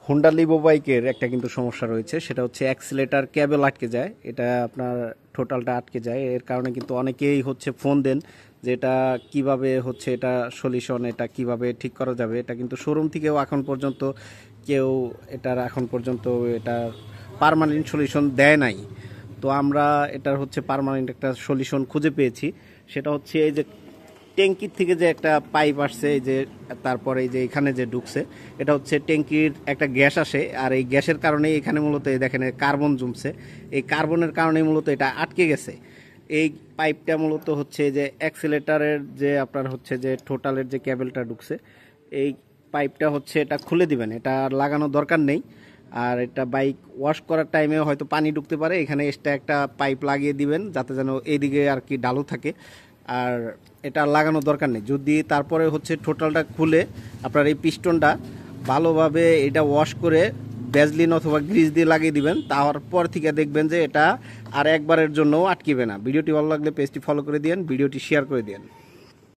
Honda Livo বাইকের একটা কিন্তু সমস্যা রয়েছে, সেটা হচ্ছে অ্যাক্সিলেটার কেবল আটকে যায়। এটা আপনার টোটালটা আটকে যায়, এর কারণে কিন্তু অনেকেই হচ্ছে ফোন দেন যে এটা কিভাবে হচ্ছে এটা সলিউশন, এটা কিভাবে ঠিক করা যাবে। এটা কিন্তু শোরুম থেকেও এখন পর্যন্ত কেউ এটার এখন পর্যন্ত এটা পার্মানেন্ট সলিউশন দেয় নাই। তো আমরা এটার হচ্ছে পার্মানেন্ট একটা সলিউশন খুঁজে পেয়েছি। সেটা হচ্ছে এই যে ট্যাঙ্কির থেকে যে একটা পাইপ আসছে, এই যে তারপরে এই যে এখানে যে ঢুকছে, এটা হচ্ছে ট্যাঙ্কির একটা গ্যাস আসে, আর এই গ্যাসের কারণে এখানে মূলত এই দেখেন কার্বন জমছে। এই কার্বনের কারণে মূলত এটা আটকে গেছে। এই পাইপটা মূলত হচ্ছে যে অ্যাক্সিলেটারের যে আপনার হচ্ছে যে টোটালের যে কেবলটা ঢুকছে, এই পাইপটা হচ্ছে এটা খুলে দিবেন, এটা আর লাগানোর দরকার নেই। আর এটা বাইক ওয়াশ করার টাইমে হয়তো পানি ঢুকতে পারে, এখানে এক্সট্রা একটা পাইপ লাগিয়ে দিবেন যাতে যেন এইদিকে আর কি ডালু থাকে। আর এটা লাগানোর দরকার নেই। যদি তারপরে হচ্ছে টোটালটা খুলে আপনার এই পিস্টনটা ভালোভাবে এটা ওয়াশ করে ভ্যাসলিন অথবা গ্রিজ দিয়ে লাগিয়ে দিবেন, তারপর থেকে দেখবেন যে এটা আর একবারের জন্যও আটকিবে না। ভিডিওটি ভালো লাগলে পেজটি ফলো করে দিন, ভিডিওটি শেয়ার করে দিন।